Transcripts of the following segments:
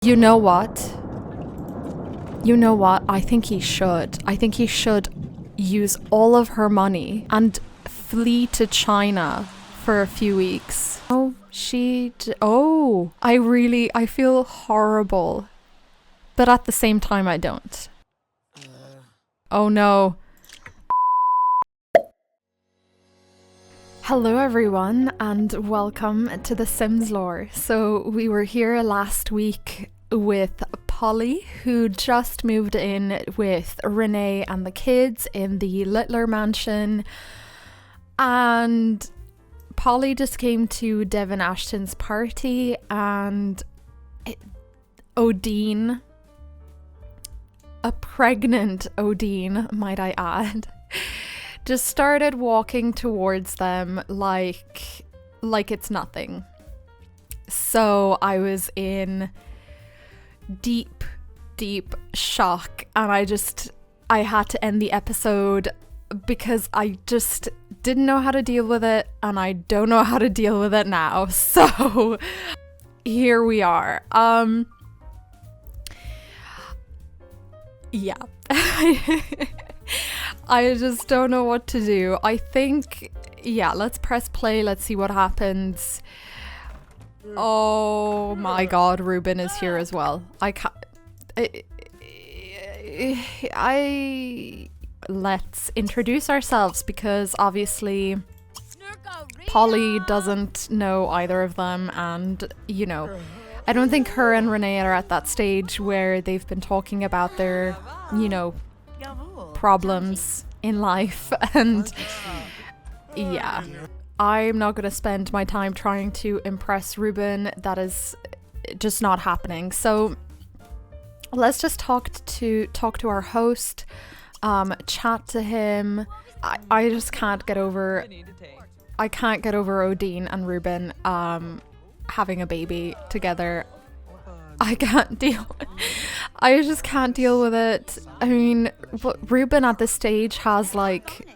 You know what? You know what? I think he should. I think he should use all of her money and flee to China for a few weeks. Oh, I feel horrible. But at the same time, I don't. Oh no. Hello everyone and welcome to the Sims lore. So we were here last week with Polly, who just moved in with Renee and the kids in the Littler mansion, and Polly just came to Devin Ashton's party, and Odine, a pregnant Odine might I add, just started walking towards them like it's nothing. So I was in deep shock, and I had to end the episode because I just didn't know how to deal with it, and I don't know how to deal with it now. So here we are. Yeah. I just don't know what to do. I think, yeah, let's press play. Let's see what happens. Oh my god, Reuben is here as well. I can't... Let's introduce ourselves, because obviously Polly doesn't know either of them, and, you know, I don't think her and Renee are at that stage where they've been talking about their, you know, problems in life, and yeah, I'm not going to spend my time trying to impress Reuben. That is just not happening. So let's just talk to our host, chat to him. I just can't get over Odine and Reuben having a baby together. I just can't deal with it. I mean, Reuben at this stage has like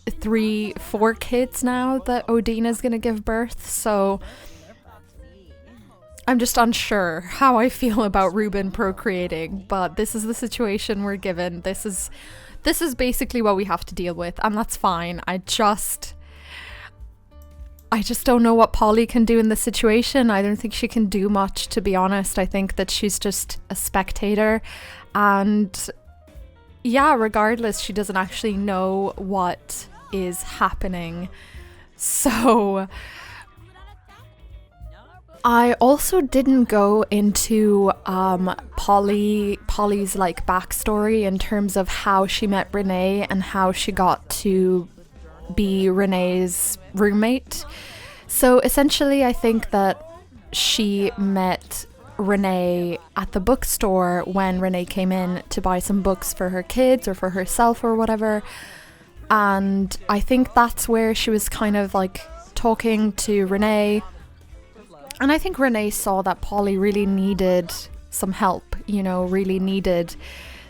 3-4 kids now that Odine is gonna give birth, so I'm just unsure how I feel about Reuben procreating, but this is the situation we're given. This is basically what we have to deal with, and that's fine. I just don't know what Polly can do in this situation. I don't think she can do much, to be honest. I think that she's just a spectator, and yeah, regardless, she doesn't actually know what is happening. So I also didn't go into Polly's like backstory in terms of how she met Renee and how she got to be Renee's roommate. So essentially, I think that she met Renee at the bookstore when Renee came in to buy some books for her kids or for herself or whatever, and I think that's where she was kind of like talking to Renee, and I think Renee saw that Polly really needed some help, you know, really needed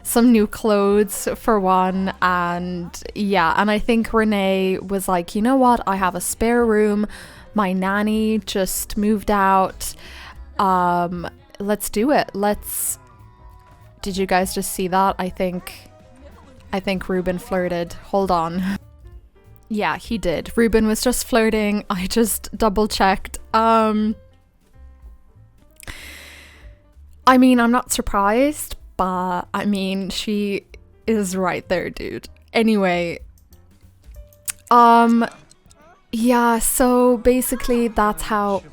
some new clothes for one, and yeah, and I think Renee was like, you know what, I have a spare room, my nanny just moved out, let's do it. Did you guys just see that? I think Reuben flirted. Hold on. Yeah, he did. Reuben was just flirting. I just double checked. I mean, I'm not surprised, but I mean, she is right there, dude. Anyway, yeah, so basically that's how,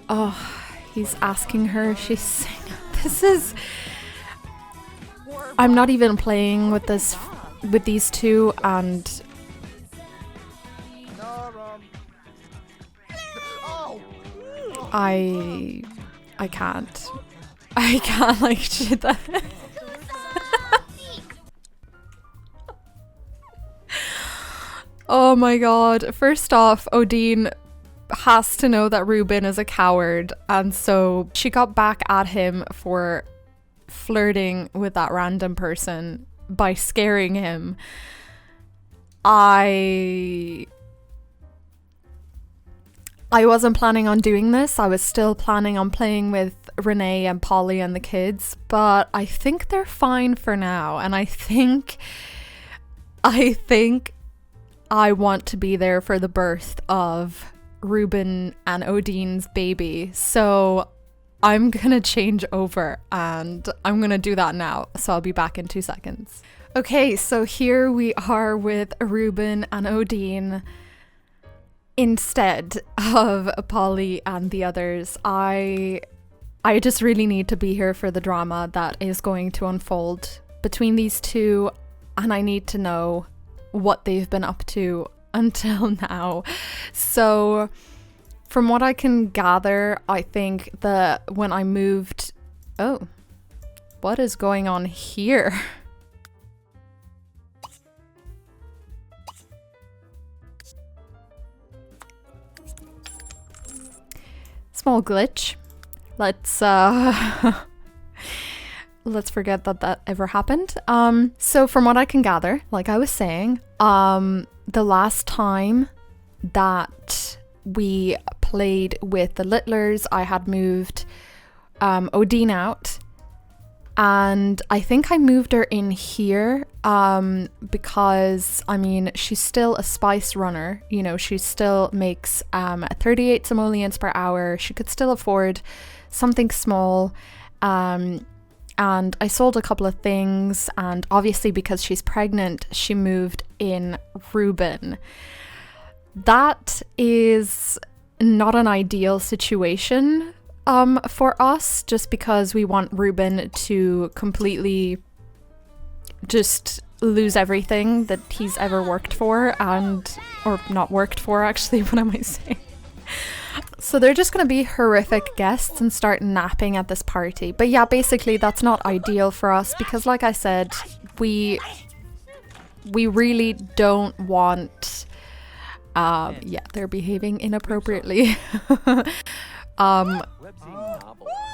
oh, he's asking her if she's singing. I'm not even playing with these two, and I can't like shit that. Oh my god. First off, Odine has to know that Reuben is a coward, and so she got back at him for flirting with that random person by scaring him. I wasn't planning on doing this. I was still planning on playing with Renee and Polly and the kids, but I think they're fine for now. And I think I want to be there for the birth of Reuben and Odine's baby. So I'm gonna change over and I'm gonna do that now. So I'll be back in 2 seconds. Okay, so here we are with Reuben and Odine instead of Polly and the others. I just really need to be here for the drama that is going to unfold between these two, and I need to know what they've been up to until now. So from what I can gather, I think that when I moved... Oh, what is going on here? Small glitch. Let's let's forget that that ever happened. So from what I can gather, like I was saying, the last time that we played with the Littlers, I had moved Odine out, and I think I moved her in here because, I mean, she's still a spice runner, you know, she still makes 38 simoleons per hour. She could still afford something small, and I sold a couple of things, and obviously because she's pregnant, she moved in Reuben. That is not an ideal situation for us, just because we want Reuben to completely just lose everything that he's ever worked for, or not worked for actually, what am I saying? So they're just going to be horrific guests and start napping at this party. But yeah, basically that's not ideal for us because, like I said, we really don't want... yeah, they're behaving inappropriately.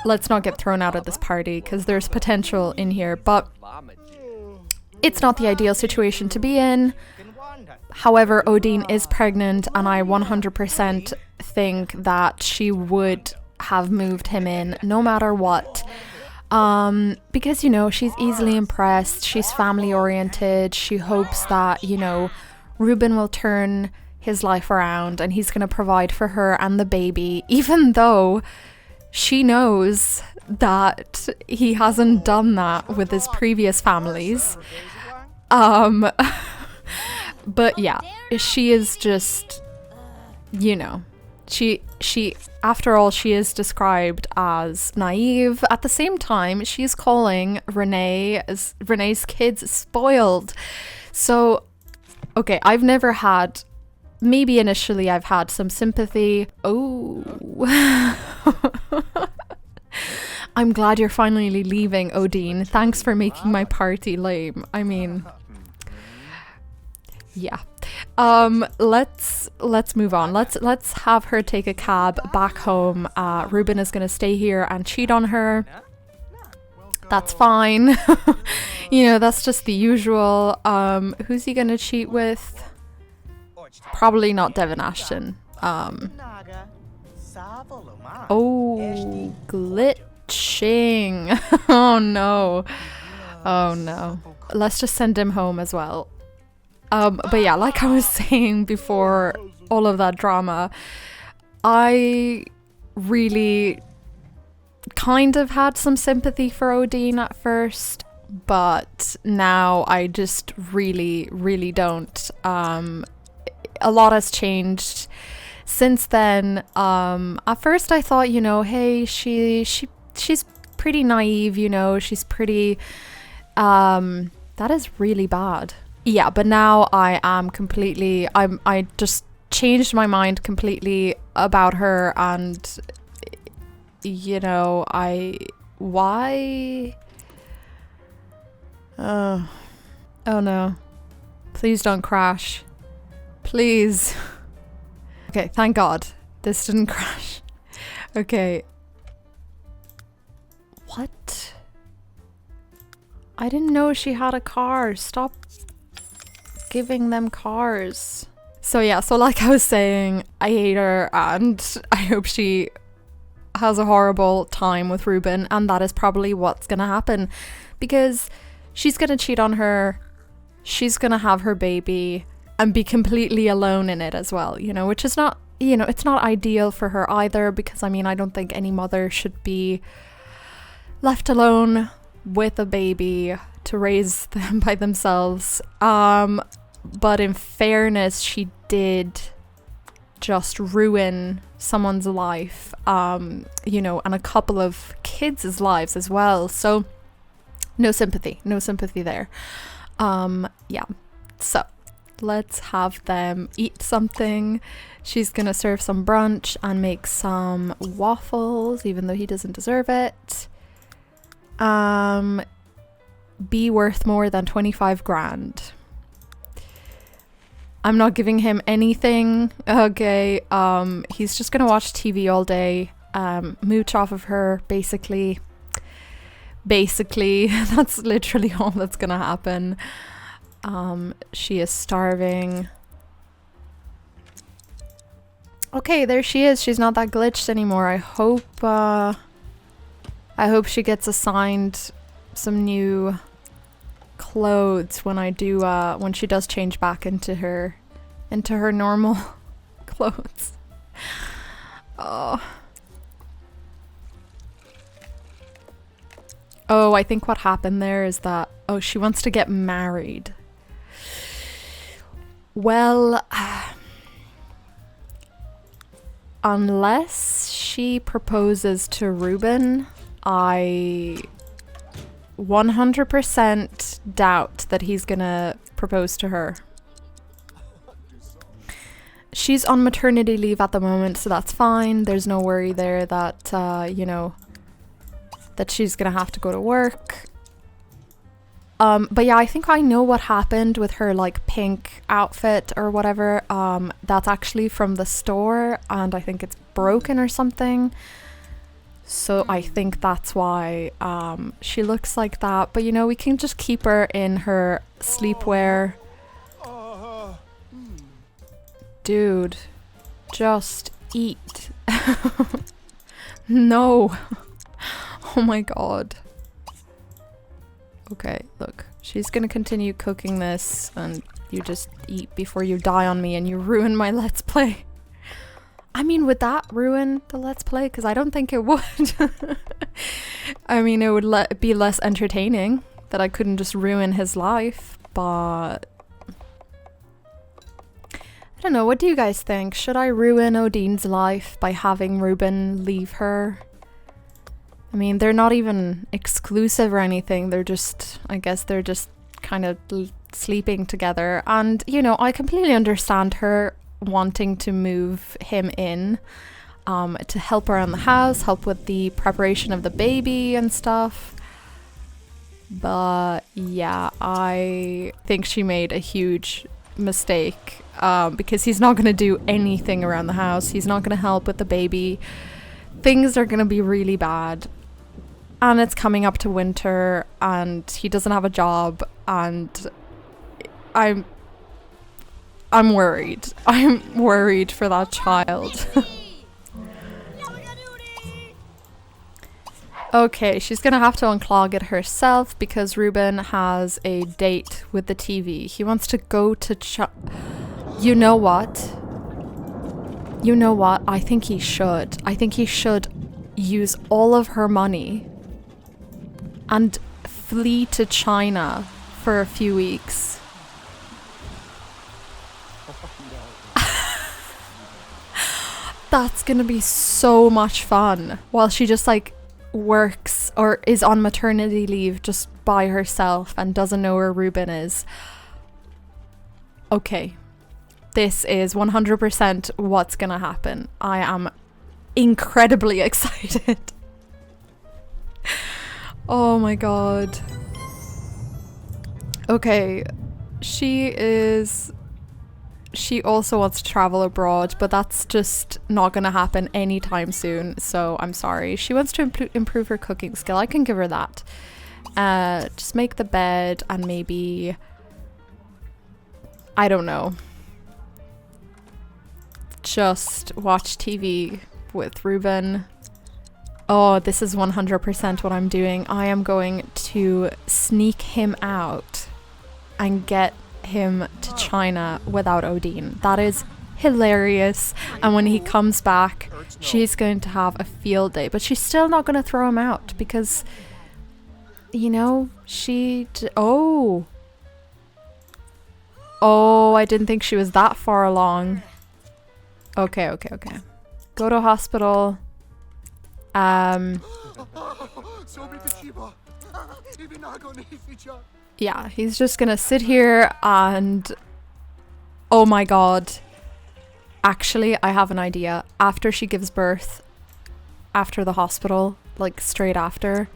Let's not get thrown out of this party because there's potential in here, but it's not the ideal situation to be in. However, Odine is pregnant, and I 100% think that she would have moved him in no matter what. Because, you know, she's easily impressed, she's family oriented, she hopes that, you know, Reuben will turn his life around and he's going to provide for her and the baby, even though she knows that he hasn't done that with his previous families. But yeah, she is just, you know, she after all, she is described as naive. At the same time, she's calling Renee's kids spoiled. So, okay, I've never had, maybe initially I've had some sympathy. Oh. I'm glad you're finally leaving, Odine. Thanks for making my party lame. I mean, yeah. Let's move on. Let's have her take a cab back home. Reuben is gonna stay here and cheat on her. That's fine. You know, that's just the usual. Who's he gonna cheat with? Probably not Devin Ashton. Oh, glitching. Oh no. Oh no. Let's just send him home as well. But yeah, like I was saying before all of that drama, I really kind of had some sympathy for Odine at first, but now I just really, really don't. A lot has changed since then. At first I thought, you know, hey, she's pretty naive, you know, she's pretty, that is really bad. Yeah, but now I am completely, I just changed my mind completely about her, and, you know, why? Oh no. Please don't crash. Please. Okay, thank God. This didn't crash. Okay. What? I didn't know she had a car. Stop giving them cars. So yeah, so like I was saying, I hate her and I hope she has a horrible time with Reuben, and that is probably what's gonna happen, because she's gonna cheat on her, she's gonna have her baby and be completely alone in it as well, you know, which is not, you know, it's not ideal for her either, because I mean, I don't think any mother should be left alone with a baby to raise them by themselves. But in fairness, she did just ruin someone's life, you know, and a couple of kids' lives as well. So no sympathy there. Yeah, so let's have them eat something. She's gonna serve some brunch and make some waffles, even though he doesn't deserve it. Be worth more than 25 grand. I'm not giving him anything. Okay, he's just gonna watch TV all day, mooch off of her, basically. That's literally all that's gonna happen. She is starving. Okay, there she is. She's not that glitched anymore. I hope she gets assigned some new clothes when when she does change back into her normal clothes. Oh, I think what happened there is that, she wants to get married. Well, unless she proposes to Reuben, I 100% doubt that he's gonna propose to her. She's on maternity leave at the moment, so that's fine. There's no worry there that, you know, that she's gonna have to go to work. But yeah, I think I know what happened with her, like, pink outfit or whatever. That's actually from the store, and I think it's broken or something. So I think that's why she looks like that. But you know, we can just keep her in her sleepwear. Dude, just eat. No. Oh my god. Okay, look. She's gonna continue cooking this, and you just eat before you die on me and you ruin my Let's Play. I mean, would that ruin the Let's Play? Because I don't think it would. I mean, it would be less entertaining that I couldn't just ruin his life, but I don't know. What do you guys think? Should I ruin Odine's life by having Reuben leave her? I mean, they're not even exclusive or anything. They're just, I guess they're just kind of sleeping together. And, you know, I completely understand her wanting to move him in to help around the house, help with the preparation of the baby and stuff. But yeah, I think she made a huge mistake because he's not going to do anything around the house. He's not going to help with the baby. Things are going to be really bad. And it's coming up to winter and he doesn't have a job, and I'm worried. I'm worried for that child. Okay, she's gonna have to unclog it herself because Reuben has a date with the TV. He wants to go to You know what? You know what? I think he should. I think he should use all of her money and flee to China for a few weeks. That's gonna be so much fun while she just like works or is on maternity leave just by herself and doesn't know where Reuben is. Okay, this is 100% what's gonna happen. I am incredibly excited. Oh my god. Okay, she also wants to travel abroad, but that's just not gonna happen anytime soon, so I'm sorry. She wants to improve her cooking skill. I can give her that. Just make the bed and maybe, I don't know, just watch TV with Reuben. Oh, this is 100% what I'm doing. I am going to sneak him out and get him to China without Odine. That is hilarious. And when he comes back, she's going to have a field day. But she's still not going to throw him out because, you know, oh, I didn't think she was that far along. Okay. Go to hospital. Yeah, he's just gonna sit here and... Oh my god. Actually, I have an idea. After she gives birth, after the hospital, like straight after,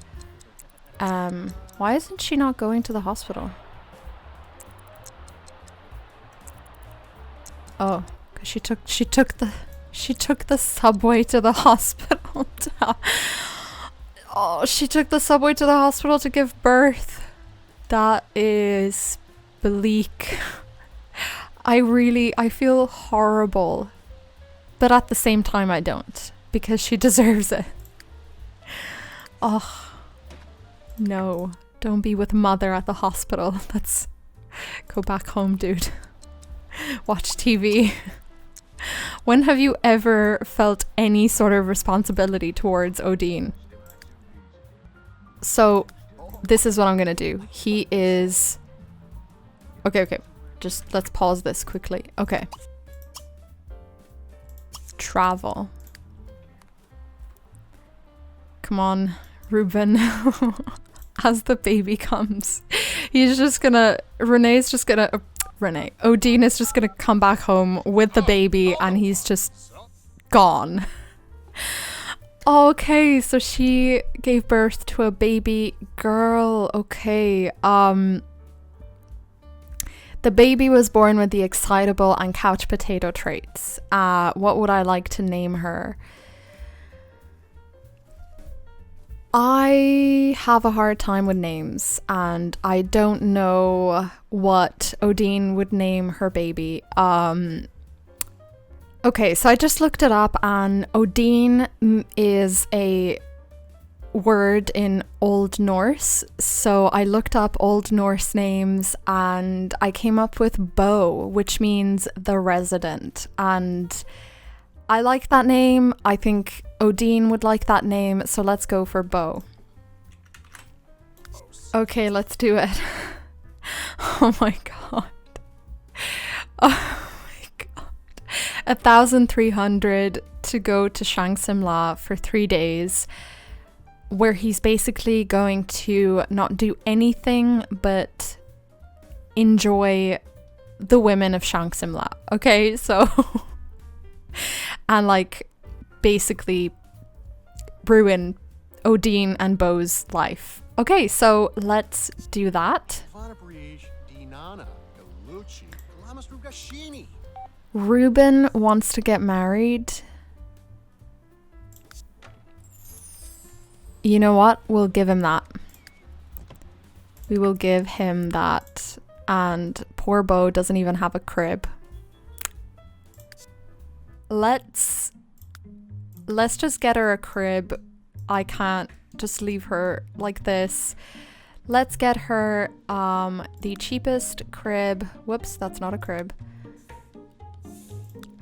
why isn't she not going to the hospital? Oh, because she took the subway to the hospital. Oh, she took the subway to the hospital to give birth. That is bleak. I feel horrible. But at the same time I don't. Because she deserves it. Oh. No. Don't be with mother at the hospital. Let's go back home, dude. Watch TV. When have you ever felt any sort of responsibility towards Odine? So, this is what I'm gonna do. He is... Okay. Just let's pause this quickly. Okay. Travel. Come on, Reuben. As the baby comes. He's just gonna... Odine is just gonna come back home with the baby and he's just gone. Okay, so she gave birth to a baby girl. Okay, the baby was born with the excitable and couch potato traits. What would I like to name her? I have a hard time with names and I don't know what Odine would name her baby. Okay, so I just looked it up and Odine is a word in Old Norse. So I looked up Old Norse names and I came up with Bo, which means the resident. And I like that name. I think Odine would like that name. So let's go for Bo. Okay, let's do it. Oh my god. Oh. 1,300 to go to Shang Simla for 3 days, where he's basically going to not do anything but enjoy the women of Shang Simla. Okay, so and like basically ruin Odine and Bo's life. Okay, so let's do that. Reuben wants to get married. You know what? We'll give him that. We will give him that. And poor Bo doesn't even have a crib. Let's just get her a crib. I can't just leave her like this. Let's get her the cheapest crib. Whoops, that's not a crib.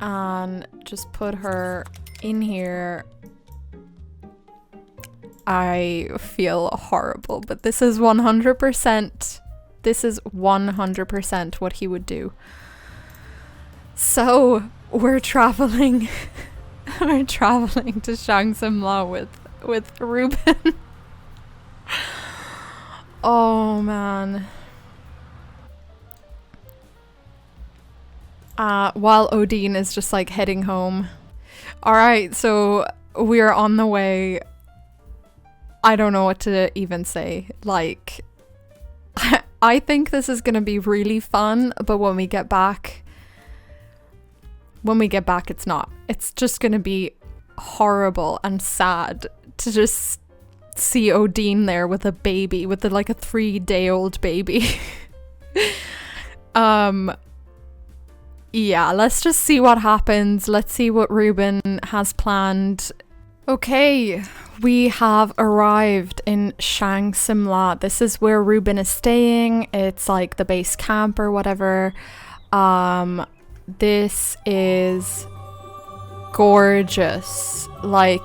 And just put her in here. I feel horrible, but this is 100% what he would do. So we're traveling to Shang Simla with Reuben. Oh man. While Odine is just like heading home. Alright, so we are on the way. I don't know what to even say. Like, I think this is gonna be really fun, but when we get back, it's not. It's just gonna be horrible and sad to just see Odine there with a baby, with like a 3-day-old baby. yeah, let's just see what happens. Let's see what Reuben has planned. Okay, we have arrived in Shang, Simla. This is where Reuben is staying. It's like the base camp or whatever. This is gorgeous. Like,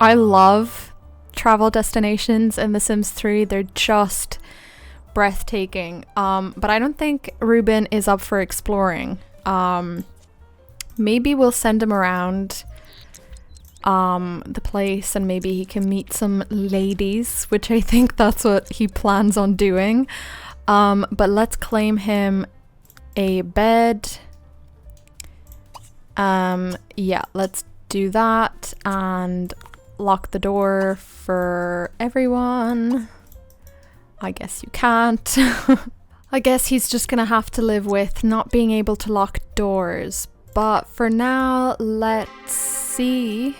I love travel destinations in The Sims 3. They're just breathtaking. But I don't think Reuben is up for exploring. Maybe we'll send him around the place and maybe he can meet some ladies, which I think that's what he plans on doing. But let's claim him a bed. Yeah, let's do that and lock the door for everyone. I guess you can't. I guess he's just gonna have to live with not being able to lock doors. But for now, let's see.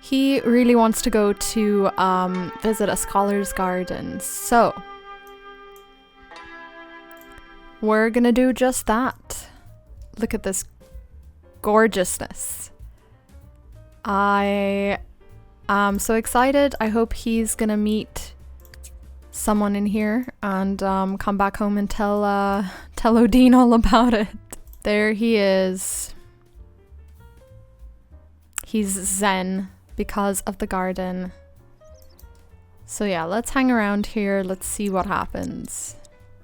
He really wants to go to visit a scholar's garden, so we're gonna do just that. Look at this gorgeousness. I am so excited. I hope he's gonna meet someone in here and come back home and tell Odine all about it. There he is. He's zen because of the garden. So yeah, let's hang around here. Let's see what happens.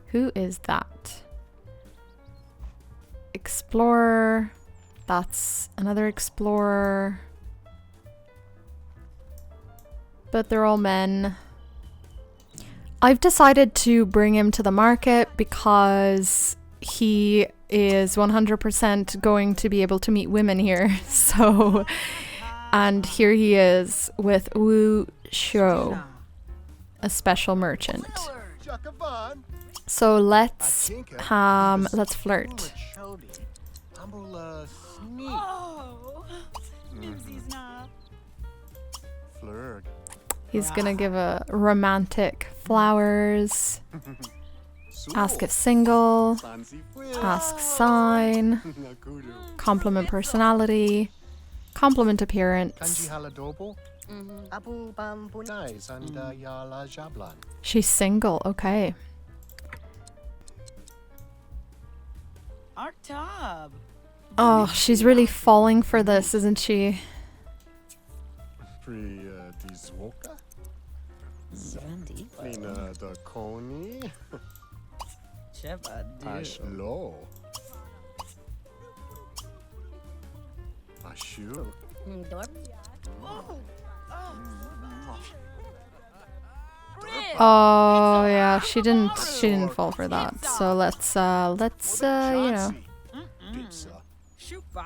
Who is that? Explorer. That's another explorer. But they're all men. I've decided to bring him to the market because he is 100% going to be able to meet women here. So, and here he is with Wu Shou, a special merchant. So let's flirt. He's gonna give a romantic flowers, ask if single, ask sign, compliment personality, compliment appearance. She's single, okay. Oh, she's really falling for this, isn't she? Oh yeah, she didn't fall for that. So let's you know.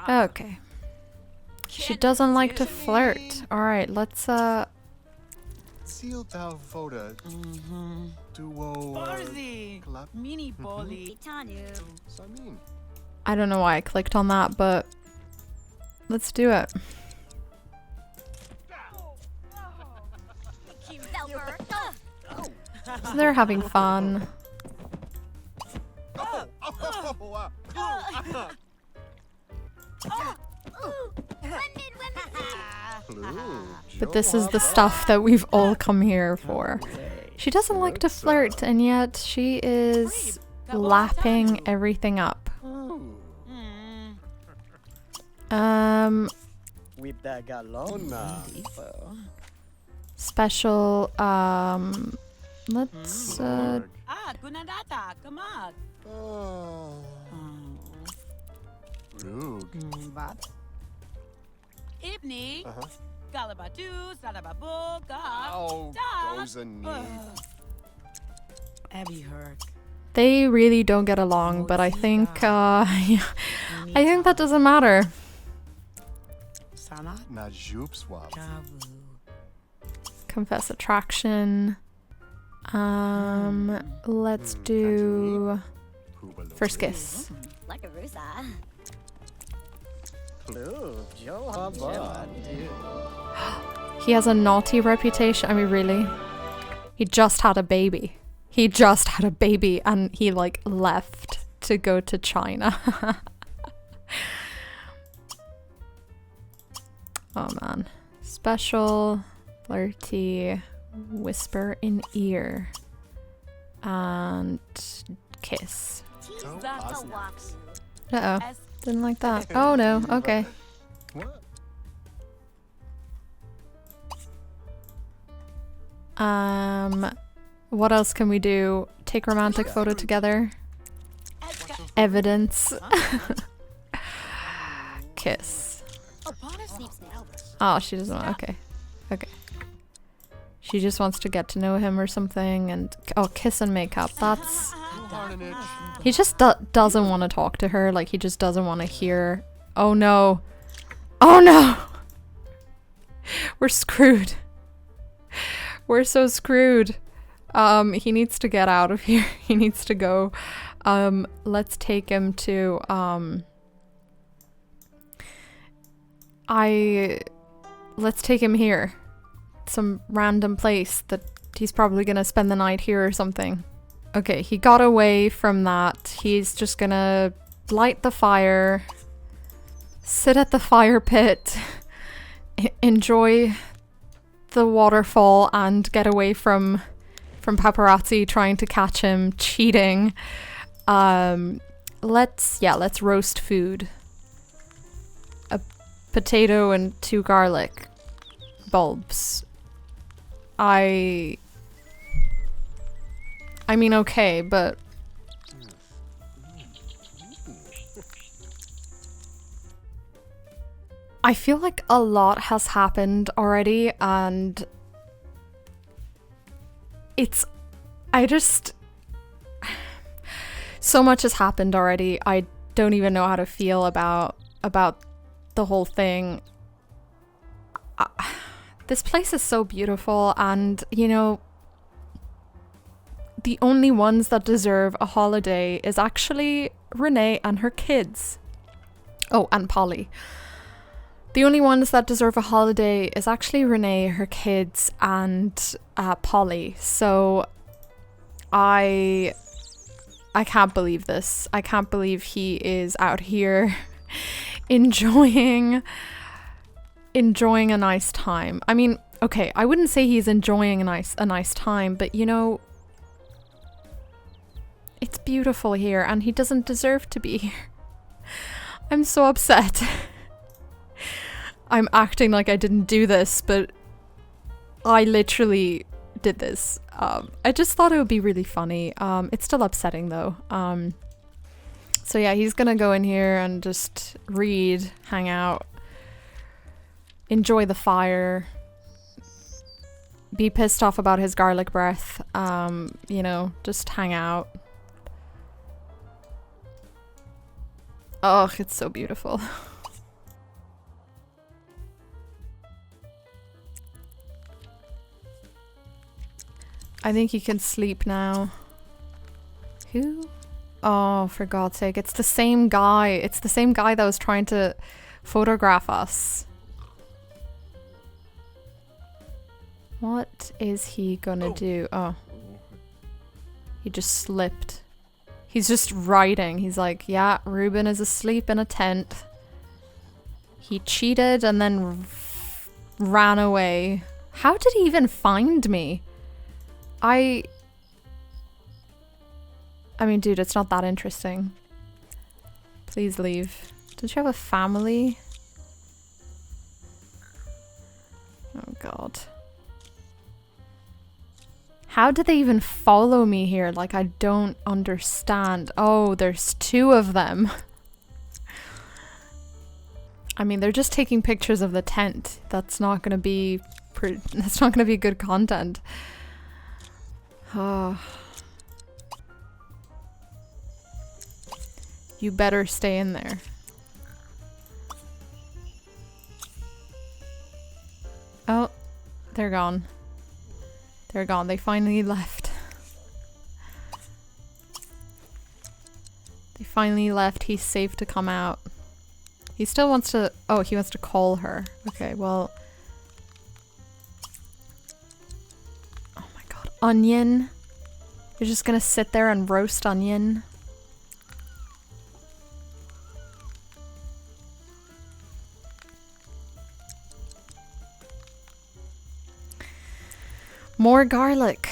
Okay. She doesn't like to flirt. All right, let's I don't know why I clicked on that, but let's do it. So they're having fun. But this is the stuff that we've all come here for. She doesn't like to flirt, and yet she is lapping everything up. Special, let's, they really don't get along, but I think, I think that doesn't matter. Confess attraction. Let's do first kiss. He has a naughty reputation. I mean, really? He just had a baby. He just had a baby and he like left to go to China. Oh man. Special, flirty, whisper in ear, and kiss. Uh-oh. Didn't like that. Oh no, okay. What else can we do? Take romantic photo together. Evidence. Kiss. Oh, she doesn't want, okay. Okay. She just wants to get to know him or something and, oh, kiss and makeup. That's... He just doesn't want to talk to her, like he just doesn't want to hear. Oh no. Oh no! We're screwed. We're so screwed. He needs to get out of here. He needs to go. Let's take him to, let's take him here. Some random place that he's probably gonna spend the night here or something. Okay, he got away from that. He's just gonna light the fire, sit at the fire pit, enjoy the waterfall and get away from paparazzi trying to catch him cheating. Let's roast food. A potato and 2 garlic bulbs. I mean, okay, but I feel like a lot has happened already and so much has happened already. I don't even know how to feel about the whole thing. This place is so beautiful and, you know, the only ones that deserve a holiday is actually Renee and her kids. Oh, and Polly. The only ones that deserve a holiday is actually Renee, her kids, and Polly. So I can't believe this. I can't believe he is out here enjoying a nice time. I mean, okay, I wouldn't say he's enjoying a nice time, but you know, it's beautiful here and he doesn't deserve to be here. I'm so upset. I'm acting like I didn't do this, but I literally did this. I just thought it would be really funny. It's still upsetting though. So yeah, he's gonna go in here and just read, hang out, enjoy the fire, be pissed off about his garlic breath, you know, just hang out. Oh, it's so beautiful. I think you can sleep now. Who? Oh, for God's sake. It's the same guy. It's the same guy that was trying to photograph us. What is he gonna do? Oh. He just slipped. He's just writing. He's like, yeah, Reuben is asleep in a tent. He cheated and then ran away. How did he even find me? I mean, dude, it's not that interesting. Please leave. Don't you have a family? Oh God. How did they even follow me here? Like, I don't understand. Oh, there's 2 of them. I mean, they're just taking pictures of the tent. That's not gonna be good content. Oh. You better stay in there. Oh, they're gone. They're gone. They finally left. They finally left. He's safe to come out. He still wants to... Oh, he wants to call her. Okay, well... Oh my God. Onion. You're just gonna sit there and roast onion? More garlic.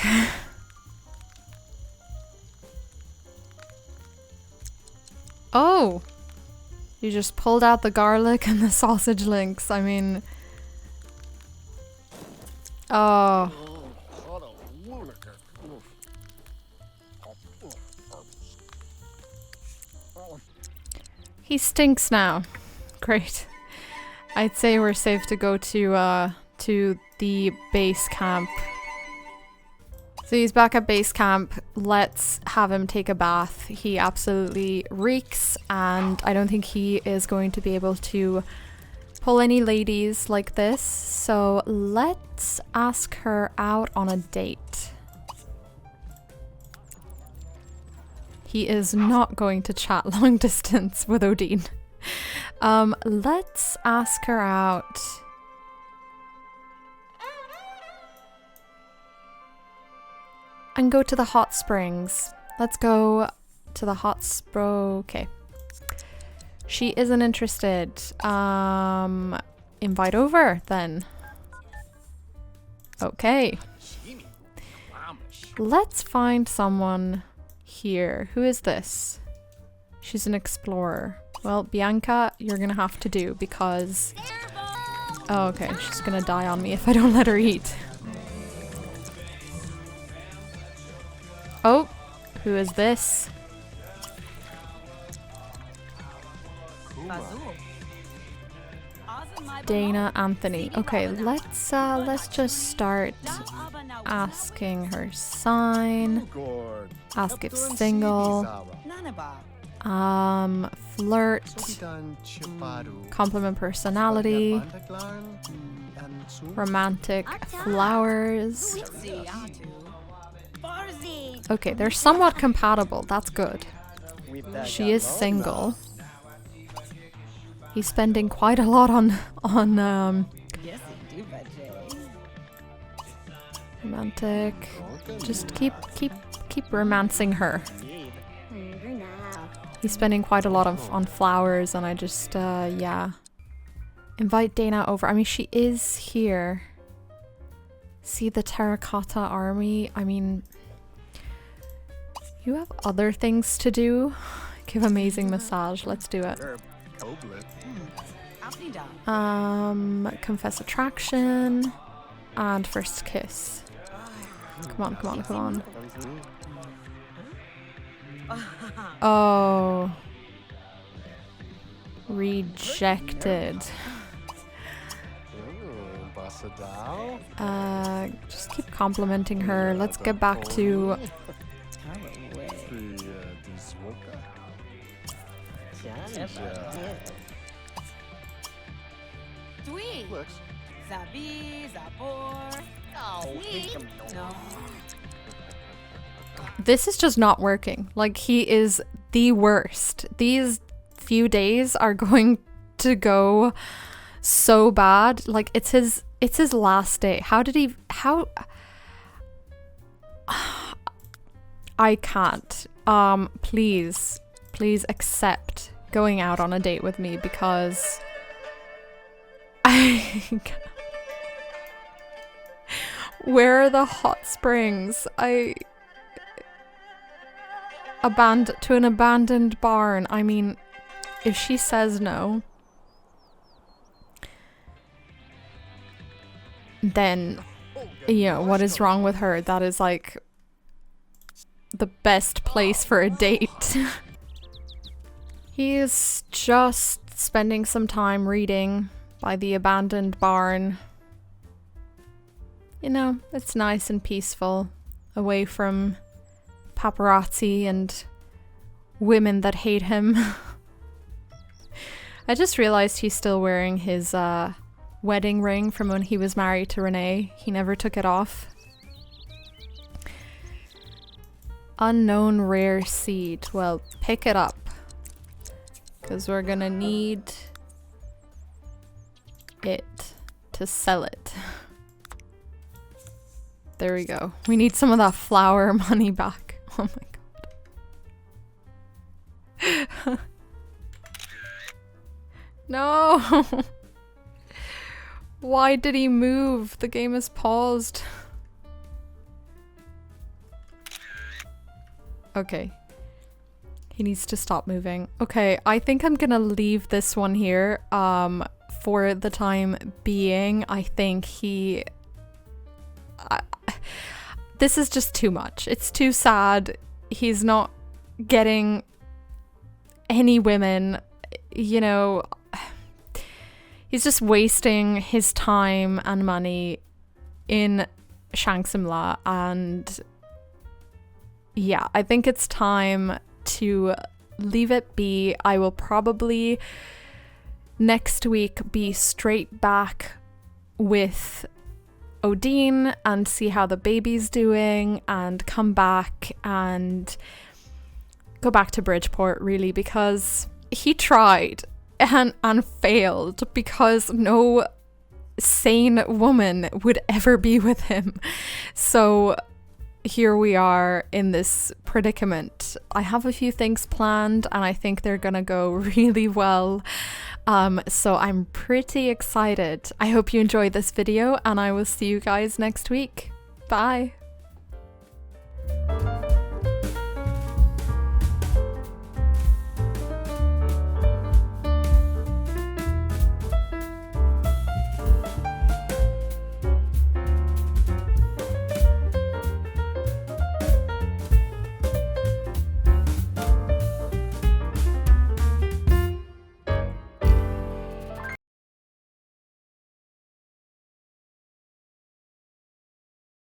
Oh! You just pulled out the garlic and the sausage links. I mean... Oh. He stinks now. Great. I'd say we're safe to go to the base camp. So he's back at base camp. Let's have him take a bath. He absolutely reeks, and I don't think he is going to be able to pull any ladies like this. So let's ask her out on a date. He is not going to chat long distance with Odine. Let's ask her out. And go to the hot springs. Let's go to the hot okay. She isn't interested. Invite over then. Okay. Let's find someone here. Who is this? She's an explorer. Well, Bianca, you're gonna have to do because... Oh, okay. She's gonna die on me if I don't let her eat. Oh, who is this? Dana Anthony. Okay, let's just start asking her sign. Ask if single. Flirt. Compliment personality. Romantic flowers. Okay, they're somewhat compatible. That's good. She is single. He's spending quite a lot on romantic. Just keep romancing her. He's spending quite a lot on flowers, and I just yeah. Invite Dana over. I mean, she is here. See the terracotta army? I mean, you have other things to do. Give amazing massage. Let's do it. Confess attraction and first kiss. Come on. Oh. Rejected. Just keep complimenting her. Let's get back to... This is just not working. Like, he is the worst. These few days are going to go so bad. Like, it's his last day. How I can't. Please accept going out on a date with me, because where are the hot springs? To an abandoned barn. I mean, if she says no, then, you know, what is wrong with her? That is like the best place for a date. He is just spending some time reading by the abandoned barn. You know, it's nice and peaceful, away from paparazzi and women that hate him. I just realized he's still wearing his wedding ring from when he was married to Renee. He never took it off. Unknown rare seed. Well, pick it up, because we're gonna need it to sell it. There we go. We need some of that flower money back. Oh my god. No! Why did he move? The game is paused. Okay. He needs to stop moving. Okay, I think I'm gonna leave this one here for the time being. I think this is just too much. It's too sad. He's not getting any women, you know. He's just wasting his time and money in Shang Simla, and yeah, I think it's time to leave it be. I will probably next week be straight back with Odine and see how the baby's doing, and come back and go back to Bridgeport, really, because he tried and failed, because no sane woman would ever be with him. So here we are in this predicament. I have a few things planned and I think they're gonna go really well. So I'm pretty excited. I hope you enjoyed this video and I will see you guys next week. Bye.